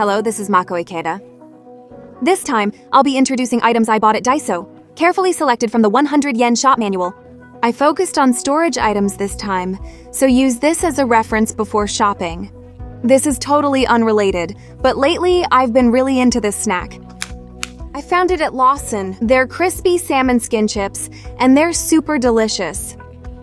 Hello, this is Mako Ikeda. This time, I'll be introducing items I bought at Daiso, carefully selected from the 100 yen shop manual. I focused on storage items this time, so use this as a reference before shopping. This is totally unrelated, but lately I've been really into this snack. I found it at Lawson. They're crispy salmon skin chips, and they're super delicious.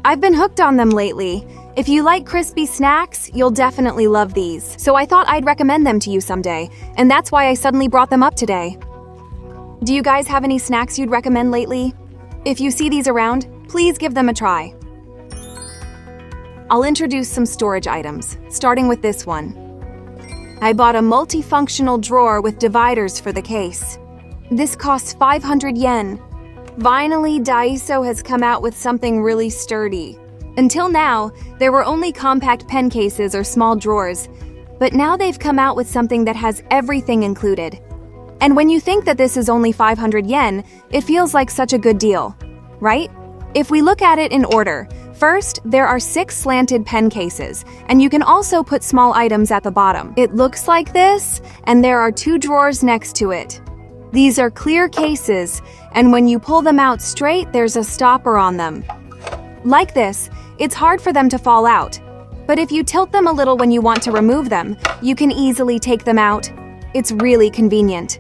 I've been hooked on them lately. If you like crispy snacks, you'll definitely love these. So I thought I'd recommend them to you someday, and that's why I suddenly brought them up today. Do you guys have any snacks you'd recommend lately? If you see these around, please give them a try. I'll introduce some storage items, starting with this one. I bought a multifunctional drawer with dividers for the case. This costs 500 yen. Finally, Daiso has come out with something really sturdy. Until now, there were only compact pen cases or small drawers, but now they've come out with something that has everything included. And when you think that this is only 500 yen, it feels like such a good deal, right? If we look at it in order, first, there are 6 slanted pen cases, and you can also put small items at the bottom. It looks like this, and there are 2 drawers next to it. These are clear cases, and when you pull them out straight, there's a stopper on them. Like this, it's hard for them to fall out. But if you tilt them a little when you want to remove them, you can easily take them out. It's really convenient.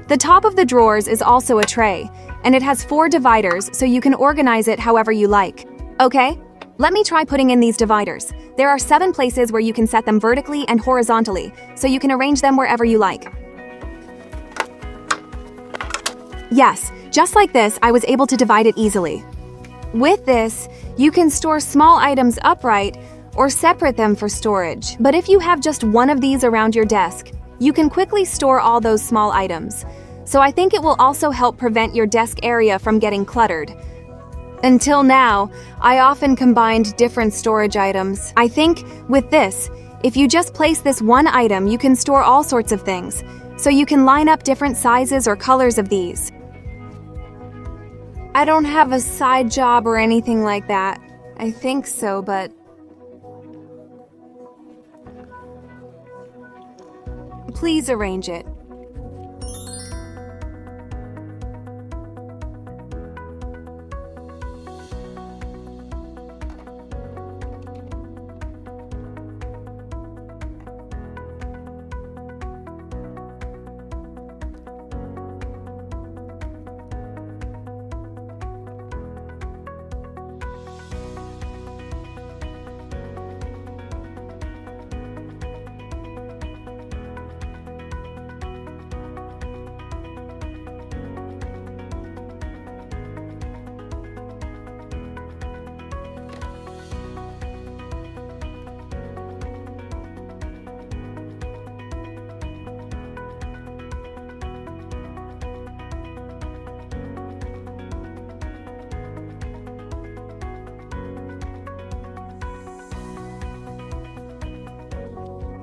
The top of the drawers is also a tray, and it has 4 dividers so you can organize it however you like. Okay, let me try putting in these dividers. There are 7 places where you can set them vertically and horizontally, so you can arrange them wherever you like. Yes, just like this, I was able to divide it easily. With this, you can store small items upright or separate them for storage. But if you have just one of these around your desk, you can quickly store all those small items. So I think it will also help prevent your desk area from getting cluttered. Until now, I often combined different storage items. I think with this, if you just place this one item, you can store all sorts of things. So you can line up different sizes or colors of these. I don't have a side job or anything like that. I think so, but... Please arrange it.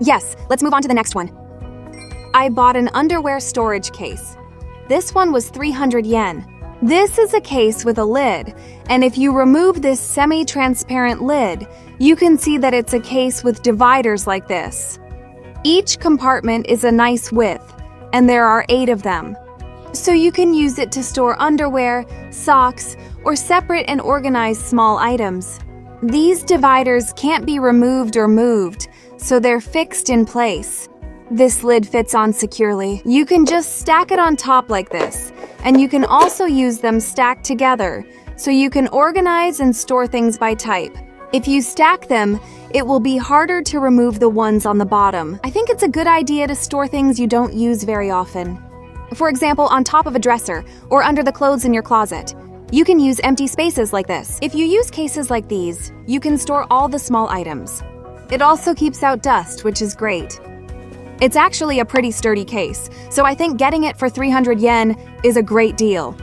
Yes, let's move on to the next one. I bought an underwear storage case. This one was 300 yen. This is a case with a lid, and if you remove this semi-transparent lid, you can see that it's a case with dividers like this. Each compartment is a nice width, and there are 8 of them. So you can use it to store underwear, socks, or separate and organize small items. These dividers can't be removed or moved, so they're fixed in place. This lid fits on securely. You can just stack it on top like this, and you can also use them stacked together, so you can organize and store things by type. If you stack them, it will be harder to remove the ones on the bottom. I think it's a good idea to store things you don't use very often. For example, on top of a dresser, or under the clothes in your closet. You can use empty spaces like this. If you use cases like these, you can store all the small items. It also keeps out dust, which is great. It's actually a pretty sturdy case, so I think getting it for 300 yen is a great deal.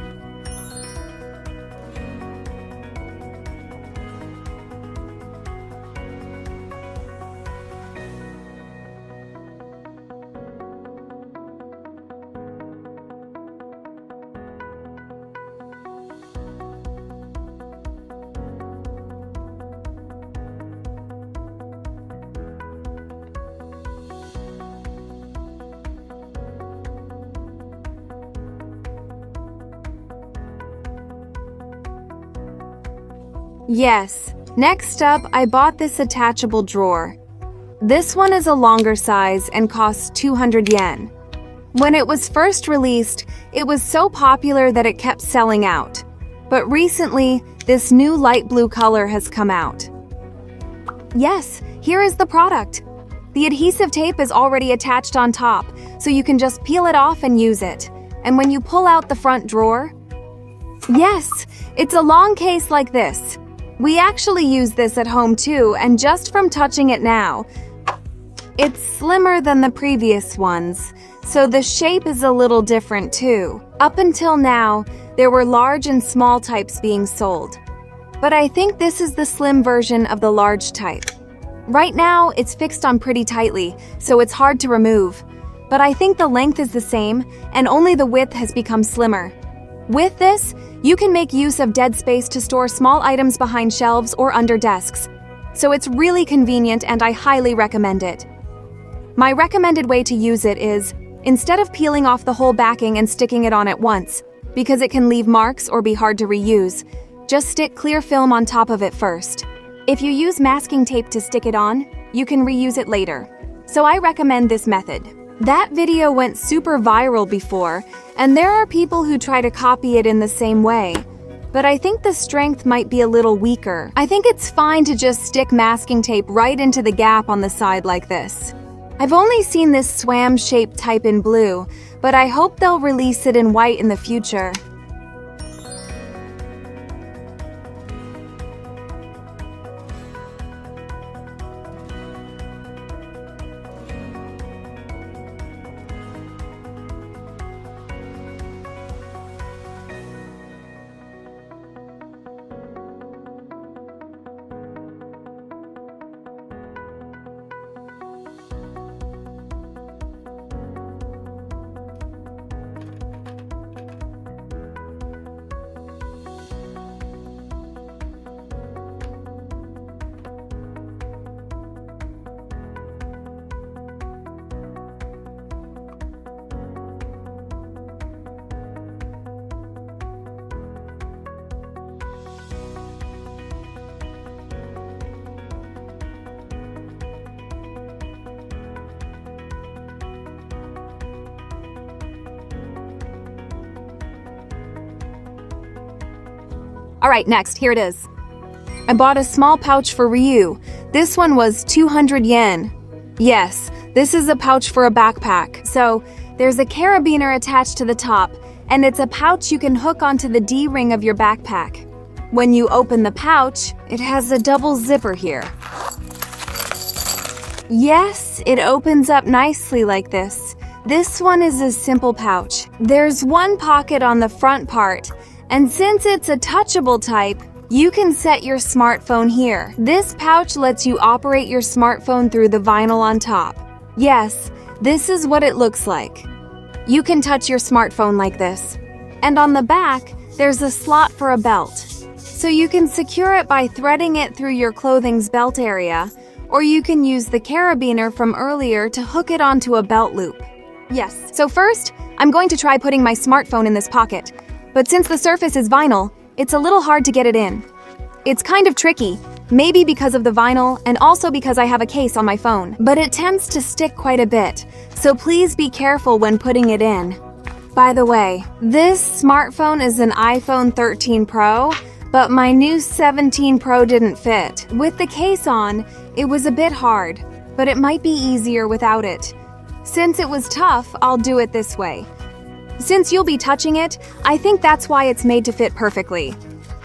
Yes. Next up, I bought this attachable drawer. This one is a longer size and costs 200 yen. When it was first released, it was so popular that it kept selling out. But recently, this new light blue color has come out. Yes, here is the product. The adhesive tape is already attached on top, so you can just peel it off and use it. And when you pull out the front drawer, yes, it's a long case like this. We actually use this at home too, and just from touching it now, it's slimmer than the previous ones, so the shape is a little different too. Up until now, there were large and small types being sold. But I think this is the slim version of the large type. Right now, it's fixed on pretty tightly, so it's hard to remove. But I think the length is the same, and only the width has become slimmer. With this, you can make use of dead space to store small items behind shelves or under desks. So it's really convenient and I highly recommend it. My recommended way to use it is, instead of peeling off the whole backing and sticking it on at once, because it can leave marks or be hard to reuse, just stick clear film on top of it first. If you use masking tape to stick it on, you can reuse it later. So I recommend this method. That video went super viral before, and there are people who try to copy it in the same way. But I think the strength might be a little weaker. I think it's fine to just stick masking tape right into the gap on the side like this. I've only seen this swam-shaped type in blue, but I hope they'll release it in white in the future. Alright, next, here it is. I bought a small pouch for Ryu. This one was 200 yen. Yes, this is a pouch for a backpack. So, there's a carabiner attached to the top, and it's a pouch you can hook onto the D-ring of your backpack. When you open the pouch, it has a double zipper here. Yes, it opens up nicely like this. This one is a simple pouch. There's one pocket on the front part, and since it's a touchable type, you can set your smartphone here. This pouch lets you operate your smartphone through the vinyl on top. Yes, this is what it looks like. You can touch your smartphone like this. And on the back, there's a slot for a belt. So you can secure it by threading it through your clothing's belt area, or you can use the carabiner from earlier to hook it onto a belt loop. Yes, so first, I'm going to try putting my smartphone in this pocket. But since the surface is vinyl, it's a little hard to get it in. It's kind of tricky, maybe because of the vinyl and also because I have a case on my phone. But it tends to stick quite a bit, so please be careful when putting it in. By the way, this smartphone is an iPhone 13 Pro, but my new 17 Pro didn't fit. With the case on, it was a bit hard, but it might be easier without it. Since it was tough, I'll do it this way. Since you'll be touching it, I think that's why it's made to fit perfectly.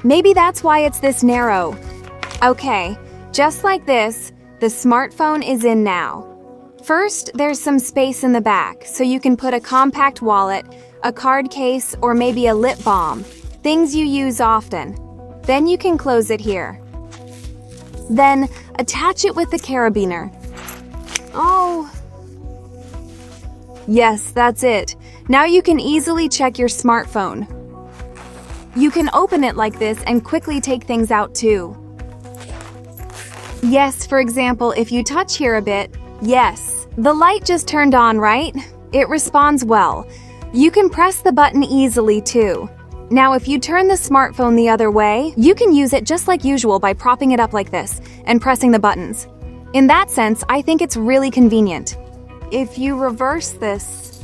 Maybe that's why it's this narrow. Okay, just like this, the smartphone is in now. First, there's some space in the back, so you can put a compact wallet, a card case, or maybe a lip balm, things you use often. Then you can close it here. Then, attach it with the carabiner. Oh. Yes, that's it. Now you can easily check your smartphone. You can open it like this and quickly take things out too. Yes, for example, if you touch here a bit, yes, the light just turned on, right? It responds well. You can press the button easily too. Now if you turn the smartphone the other way, you can use it just like usual by propping it up like this and pressing the buttons. In that sense, I think it's really convenient. If you reverse this,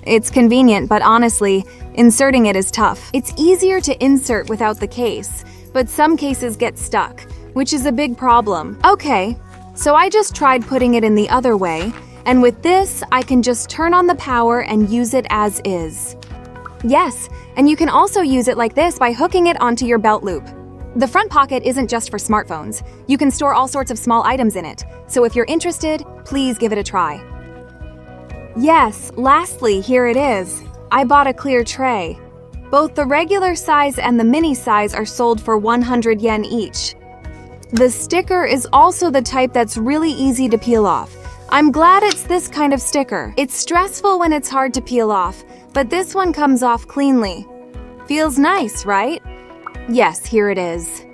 it's convenient, but honestly, inserting it is tough. It's easier to insert without the case, but some cases get stuck, which is a big problem. Okay, so I just tried putting it in the other way, and with this, I can just turn on the power and use it as is. Yes, and you can also use it like this by hooking it onto your belt loop. The front pocket isn't just for smartphones. You can store all sorts of small items in it, so if you're interested, please give it a try. Yes, lastly, here it is. I bought a clear tray. Both the regular size and the mini size are sold for 100 yen each. The sticker is also the type that's really easy to peel off. I'm glad it's this kind of sticker. It's stressful when it's hard to peel off, but this one comes off cleanly. Feels nice, right? Yes, here it is.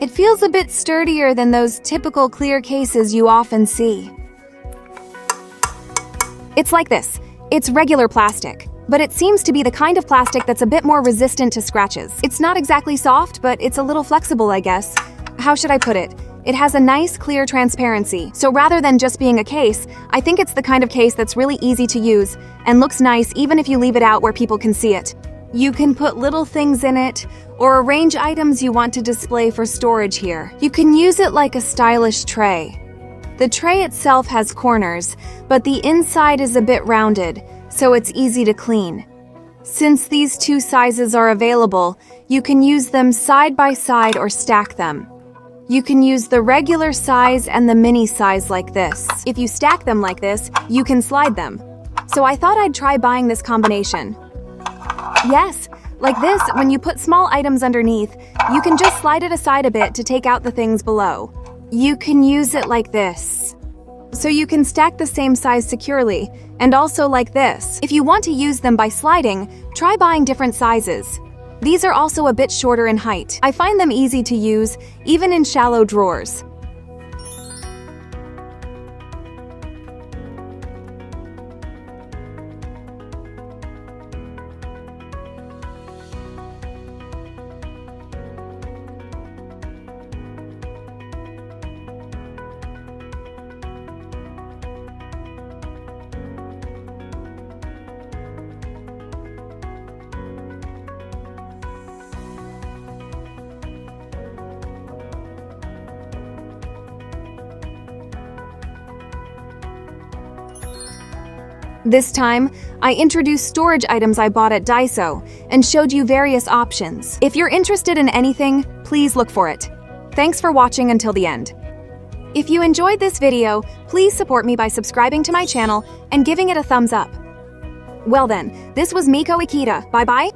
It feels a bit sturdier than those typical clear cases you often see. It's like this. It's regular plastic, but it seems to be the kind of plastic that's a bit more resistant to scratches. It's not exactly soft, but it's a little flexible, I guess. How should I put it? It has a nice, clear transparency, so rather than just being a case, I think it's the kind of case that's really easy to use and looks nice even if you leave it out where people can see it. You can put little things in it, or arrange items you want to display for storage here. You can use it like a stylish tray. The tray itself has corners, but the inside is a bit rounded, so it's easy to clean. Since these two sizes are available, you can use them side by side or stack them. You can use the regular size and the mini size like this. If you stack them like this, you can slide them. So I thought I'd try buying this combination. Yes, like this, when you put small items underneath, you can just slide it aside a bit to take out the things below. You can use it like this. So you can stack the same size securely, and also like this. If you want to use them by sliding, try buying different sizes. These are also a bit shorter in height. I find them easy to use, even in shallow drawers. This time, I introduced storage items I bought at Daiso and showed you various options. If you're interested in anything, please look for it. Thanks for watching until the end. If you enjoyed this video, please support me by subscribing to my channel and giving it a thumbs up. Well then, this was Miko Ikeda. Bye-bye.